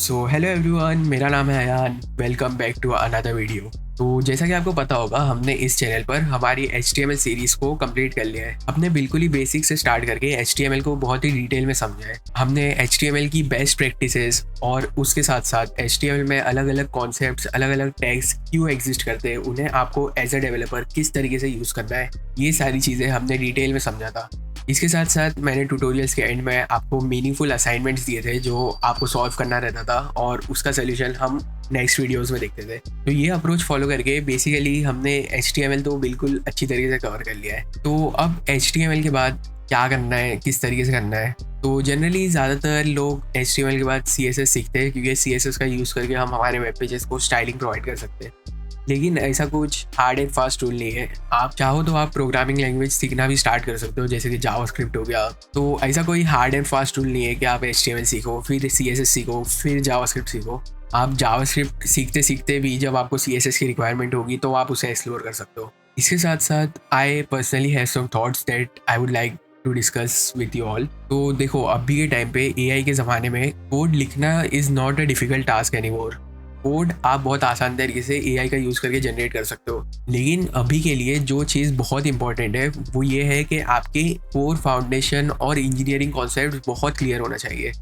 So hello everyone, मेरा नाम है Ayaan. Welcome back to another video. तो जैसा कि आपको पता होगा, हमने इस चैनल पर हमारी HTML सीरीज को कंप्लीट कर लिया है। हमने बिल्कुल ही बेसिक से स्टार्ट करके HTML को बहुत ही डिटेल में समझा है। हमने HTML की बेस्ट प्रैक्टिसेस और उसके साथ साथ HTML में अलग अलग कॉन्सेप्ट्स, अलग अलग टैग्स क्यों एग्जिस्ट करते हैं, उन्हें आपको एज अ डेवलपर किस तरीके से यूज़ करना है, ये सारी चीज़ें हमने डिटेल में समझा था। इसके साथ साथ मैंने ट्यूटोरियल्स के एंड में आपको मीनिंगफुल असाइनमेंट्स दिए थे जो आपको सॉल्व करना रहता था, और उसका सोल्यूशन हम नेक्स्ट वीडियोस में देखते थे। तो ये अप्रोच फॉलो करके बेसिकली हमने HTML तो बिल्कुल अच्छी तरीके से कवर कर लिया है। तो अब HTML के बाद क्या करना है, किस तरीके से करना है। तो जनरली ज़्यादातर लोग HTML के बाद CSS सीखते हैं, क्योंकि CSS का यूज़ करके हम हमारे वेब पेजेस को स्टाइलिंग प्रोवाइड कर सकते हैं। लेकिन ऐसा कुछ हार्ड एंड फास्ट टूल नहीं है। आप चाहो तो आप प्रोग्रामिंग लैंग्वेज सीखना भी स्टार्ट कर सकते हो, जैसे कि जावास्क्रिप्ट हो गया। तो ऐसा कोई हार्ड एंड फास्ट टूल नहीं है कि आप HTML सीखो, फिर CSS सीखो, फिर जावास्क्रिप्ट सीखो। आप जावास्क्रिप्ट सीखते सीखते भी जब आपको CSS की रिक्वायरमेंट होगी तो आप उसे एक्सप्लोर कर सकते हो। इसके साथ साथ I personally have some thoughts that I would like to discuss with you all. तो देखो, अभी के टाइम पे AI के ज़माने में कोड लिखना is not a difficult task anymore. Code आप बहुत आसान तरीके से AI का यूज़ करके जनरेट कर सकते हो। लेकिन अभी के लिए जो चीज़ बहुत इंपॉर्टेंट है वो ये है कि आपके कोर फाउंडेशन और इंजीनियरिंग कॉन्सेप्ट बहुत क्लियर होना चाहिए।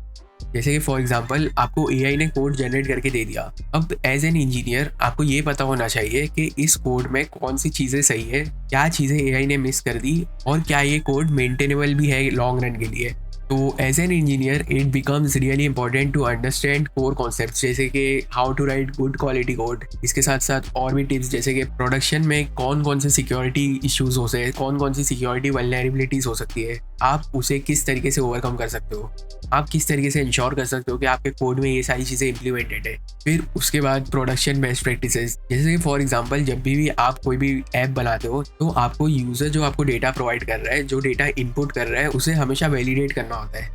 जैसे कि फॉर एग्जांपल, आपको AI ने कोड जनरेट करके दे दिया। अब एज एन इंजीनियर आपको ये पता होना चाहिए कि इस कोड में कौन सी चीज़ें सही है, क्या चीज़ें AI ने मिस कर दी, और क्या ये कोड मेंटेनेबल भी है लॉन्ग रन के लिए। तो as an engineer it becomes really important to understand core concept, जैसे कि how to write good quality code. इसके साथ साथ और भी टिप्स, जैसे कि प्रोडक्शन में कौन कौन से सिक्योरिटी इश्यूज हो सकते हैं, कौन कौन सी सिक्योरिटी वल्नरेबिलिटीज हो सकती है, आप उसे किस तरीके से ओवरकम कर सकते हो, आप किस तरीके से इंश्योर कर सकते हो कि आपके कोड में ये सारी चीज़ें इंप्लीमेंटेड है। फिर उसके बाद प्रोडक्शन बेस्ट प्रैक्टिसेस, जैसे कि फॉर एग्जांपल जब भी आप कोई भी ऐप बनाते हो तो आपको यूज़र जो आपको डेटा प्रोवाइड कर रहा है, जो डेटा इनपुट कर रहा है, उसे हमेशा वैलिडेट करना होता है।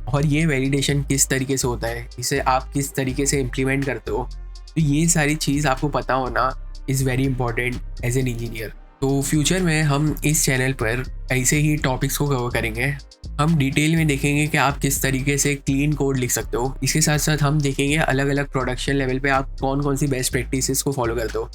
और ये वैलिडेशन किस तरीके से होता है, इसे आप किस तरीके से इम्प्लीमेंट करते हो, तो ये सारी चीज़ आपको पता होना is very important as an engineer. तो फ्यूचर में हम इस चैनल पर ऐसे ही टॉपिक्स को कवर करेंगे। हम डिटेल में देखेंगे कि आप किस तरीके से क्लीन कोड लिख सकते हो। इसके साथ साथ हम देखेंगे अलग अलग प्रोडक्शन लेवल पे आप कौन कौन सी बेस्ट प्रैक्टिसेस को फॉलो करते हो।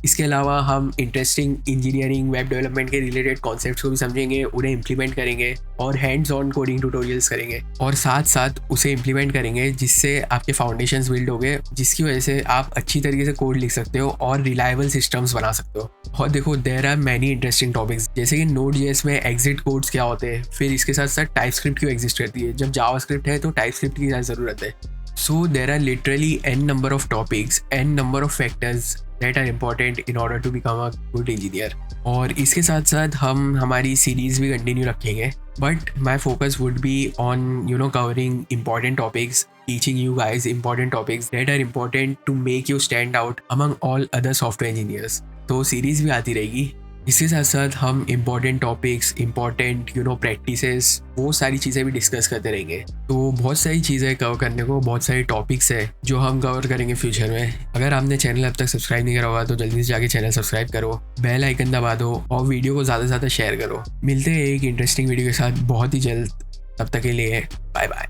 इसके अलावा हम इंटरेस्टिंग इंजीनियरिंग वेब डेवलपमेंट के रिलेटेड कॉन्सेप्ट्स को भी समझेंगे, उन्हें इंप्लीमेंट करेंगे और हैंड्स ऑन कोडिंग ट्यूटोरियल्स करेंगे, और साथ साथ उसे इंप्लीमेंट करेंगे जिससे आपके फाउंडेशंस बिल्ड हो गए, जिसकी वजह से आप अच्छी तरीके से कोड लिख सकते हो और रिलायबल सिस्टम्स बना सकते हो। और देखो, there are many interesting topics, जैसे कि Node.js में एग्जिट कोड्स क्या होते हैं, फिर इसके साथ साथ टाइपस्क्रिप्ट क्यों एग्जिस्ट करती है, जब जावास्क्रिप्ट है तो टाइपस्क्रिप्ट की क्या ज़रूरत है। So there are literally n number of topics, n number of factors that are important in order to become a good engineer. और इसके साथ साथ हम हमारी सीरीज भी कंटिन्यू रखेंगे, but my focus would be on covering important topics, teaching you guys important topics that are important to make you stand out among all other software engineers. तो series भी आती रहेगी। इसके साथ साथ हम इम्पॉर्टेंट टॉपिक्स, इम्पॉर्टेंट प्रैक्टिसेस, वो सारी चीज़ें भी डिस्कस करते रहेंगे। तो बहुत सारी चीज़ें कवर करने को, बहुत सारे टॉपिक्स है जो हम कवर करेंगे फ्यूचर में। अगर आपने चैनल अब तक सब्सक्राइब नहीं करा हुआ तो जल्दी से जाके चैनल सब्सक्राइब करो, बेल आइकन दबा दो और वीडियो को ज़्यादा से ज़्यादा शेयर करो। मिलते हैं एक इंटरेस्टिंग वीडियो के साथ बहुत ही जल्द। तब तक के लिए बाय बाय।